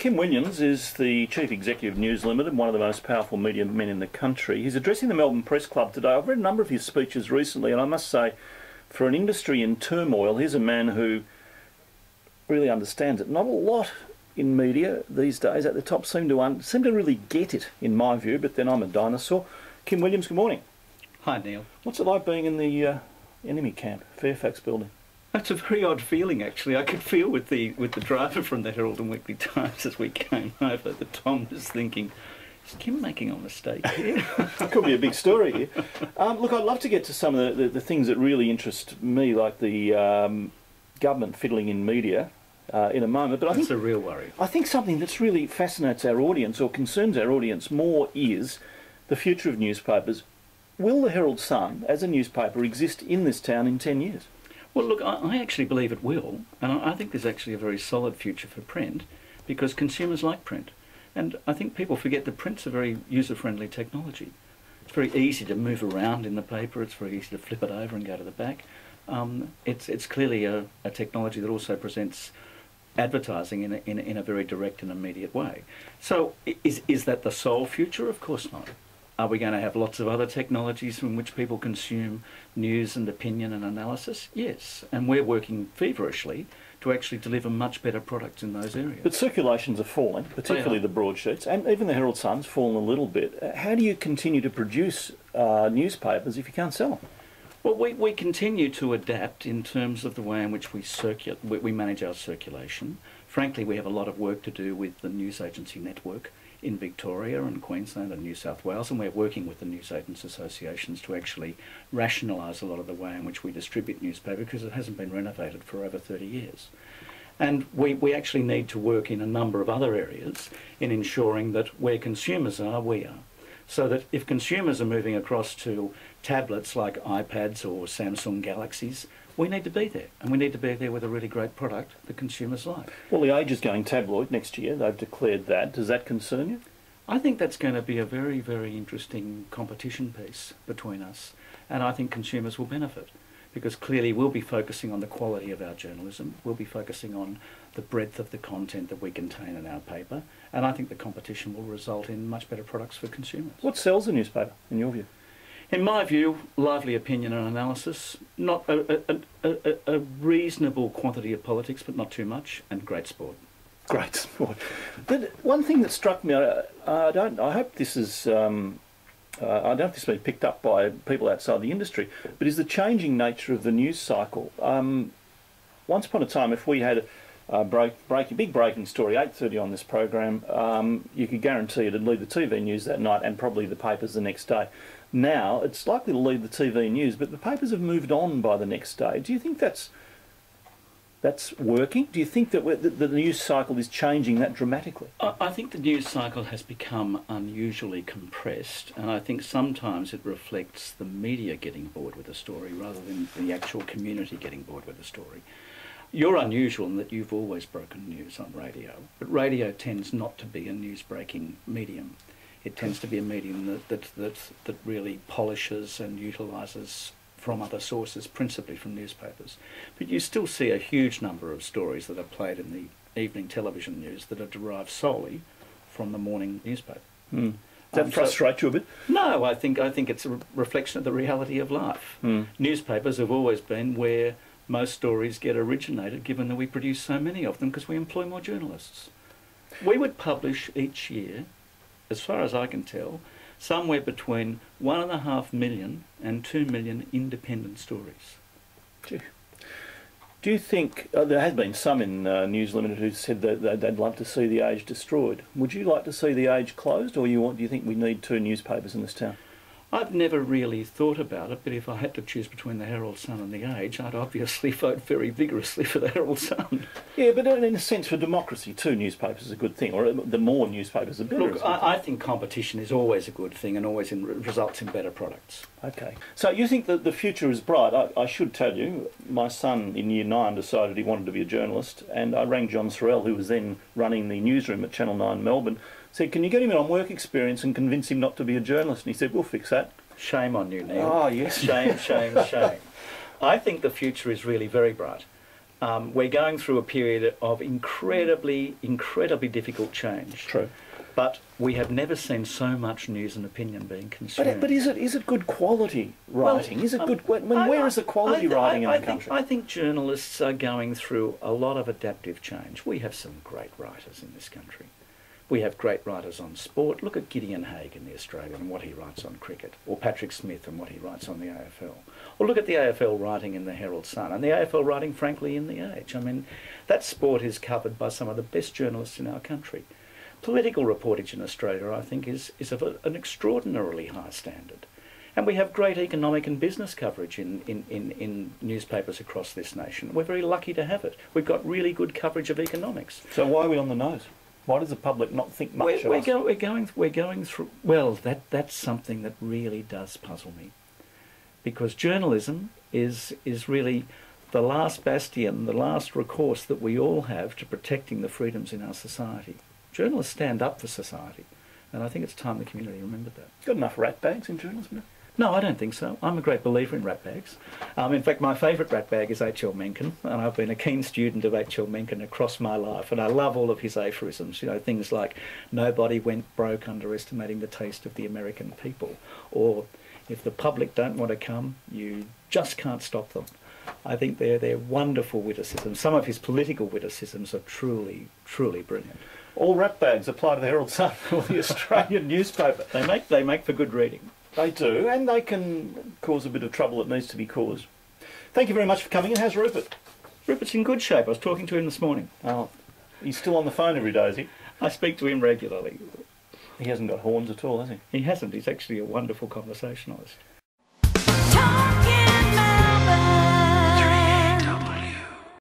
Kim Williams is the Chief Executive of News Limited, one of the most powerful media men in the country. He's addressing the Melbourne Press Club today. I've read a number of his speeches recently, and I must say, for an industry in turmoil, here's a man who really understands it. Not a lot in media these days at the top seem to really get it, in my view, but then I'm a dinosaur. Kim Williams, good morning. Hi, Neil. What's it like being in the enemy camp, Fairfax building? That's a very odd feeling, actually. I could feel with the driver from the Herald and Weekly Times as we came over that Tom was thinking, is Kim making a mistake here? Could be a big story here. Look, I'd love to get to some of the things that really interest me, like the government fiddling in media in a moment. But That's a real worry. I think something that's really fascinates our audience or concerns our audience more is the future of newspapers. Will the Herald Sun, as a newspaper, exist in this town in 10 years? Well, look, I actually believe it will, and I think there's actually a very solid future for print because consumers like print. And I think people forget that print's a very user-friendly technology. It's very easy to move around in the paper, it's very easy to flip it over and go to the back. It's clearly a technology that also presents advertising in a very direct and immediate way. So is that the sole future? Of course not. Are we going to have lots of other technologies from which people consume news and opinion and analysis? Yes, and we're working feverishly to actually deliver much better products in those areas. But circulations are falling, particularly the broadsheets, and even the Herald Sun's fallen a little bit. How do you continue to produce newspapers if you can't sell them? Well, we continue to adapt in terms of the way in which we manage our circulation. Frankly, we have a lot of work to do with the news agency network in Victoria and Queensland and New South Wales, and we're working with the newsagents associations to actually rationalise a lot of the way in which we distribute newspaper because it hasn't been renovated for over 30 years. And we actually need to work in a number of other areas in ensuring that where consumers are, we are. So that if consumers are moving across to tablets like iPads or Samsung Galaxies, we need to be there, and we need to be there with a really great product that consumers like. Well, The Age is going tabloid next year. They've declared that. Does that concern you? I think that's going to be a very, very interesting competition piece between us, and I think consumers will benefit because clearly we'll be focusing on the quality of our journalism, we'll be focusing on the breadth of the content that we contain in our paper, and I think the competition will result in much better products for consumers. What sells a newspaper, in your view? In my view, lively opinion and analysis, not a reasonable quantity of politics, but not too much, and great sport. Great sport. But one thing that struck me, I hope this is, I don't know if this has been picked up by people outside the industry, but is the changing nature of the news cycle. Once upon a time, if we had a big breaking story, 8:30 on this program, you could guarantee it'd lead the TV news that night and probably the papers the next day. Now, it's likely to lead the TV news, but the papers have moved on by the next day. Do you think that's working? Do you think that the news cycle is changing that dramatically? I think the news cycle has become unusually compressed, and I think sometimes it reflects the media getting bored with a story rather than the actual community getting bored with a story. You're unusual in that you've always broken news on radio, but radio tends not to be a news-breaking medium. It tends to be a medium that really polishes and utilises from other sources, principally from newspapers. But you still see a huge number of stories that are played in the evening television news that are derived solely from the morning newspaper. Does that frustrate you a bit? No, I think it's a reflection of the reality of life. Newspapers have always been where most stories get originated, given that we produce so many of them because we employ more journalists. We would publish each year, as far as I can tell, somewhere between 1.5 million and 2 million independent stories. Gee. Do you think, there has been some in News Limited who said that they'd love to see The Age destroyed. Would you like to see The Age closed, or do you think we need 2 newspapers in this town? I've never really thought about it, but if I had to choose between the Herald Sun and the Age, I'd obviously vote very vigorously for the Herald Sun. Yeah, but in a sense, for democracy, 2 newspapers is a good thing, or the more newspapers, the better. Look, I think competition is always a good thing and always results in better products. Okay. So you think that the future is bright. I should tell you, my son in Year 9 decided he wanted to be a journalist, and I rang John Sorrell, who was then running the newsroom at Channel 9 Melbourne, said, can you get him in on work experience and convince him not to be a journalist? And he said, we'll fix that. Shame on you, Neil. Oh, yes. Shame, shame, shame. I think the future is really very bright. We're going through a period of incredibly difficult change. True. But we have never seen so much news and opinion being consumed. But is it good quality writing? Is it good? Where is the quality writing in our country? I think journalists are going through a lot of adaptive change. We have some great writers in this country. We have great writers on sport. Look at Gideon Haigh in the Australian and what he writes on cricket, or Patrick Smith and what he writes on the AFL. Or look at the AFL writing in the Herald Sun and the AFL writing, frankly, in the Age. I mean, that sport is covered by some of the best journalists in our country. Political reportage in Australia, I think, is of an extraordinarily high standard. And we have great economic and business coverage in newspapers across this nation. We're very lucky to have it. We've got really good coverage of economics. So why are we on the nose? Why does the public not think much of us? We're going through... Well, that's something that really does puzzle me. Because journalism is really the last bastion, the last recourse that we all have to protecting the freedoms in our society. Journalists stand up for society, and I think it's time the community remembered that. Got enough rat bags in journalism? No, I don't think so. I'm a great believer in rat bags. In fact, my favourite rat bag is H.L. Mencken, and I've been a keen student of H.L. Mencken across my life, and I love all of his aphorisms. You know, things like, nobody went broke underestimating the taste of the American people, or if the public don't want to come, you just can't stop them. I think they're wonderful witticisms. Some of his political witticisms are truly, truly brilliant. All rat bags apply to the Herald Sun or the Australian newspaper. They make for good reading. They do, and they can cause a bit of trouble that needs to be caused. Thank you very much for coming in. How's Rupert? Rupert's in good shape. I was talking to him this morning. Oh, he's still on the phone every day, is he? I speak to him regularly. He hasn't got horns at all, has he? He hasn't. He's actually a wonderful conversationalist.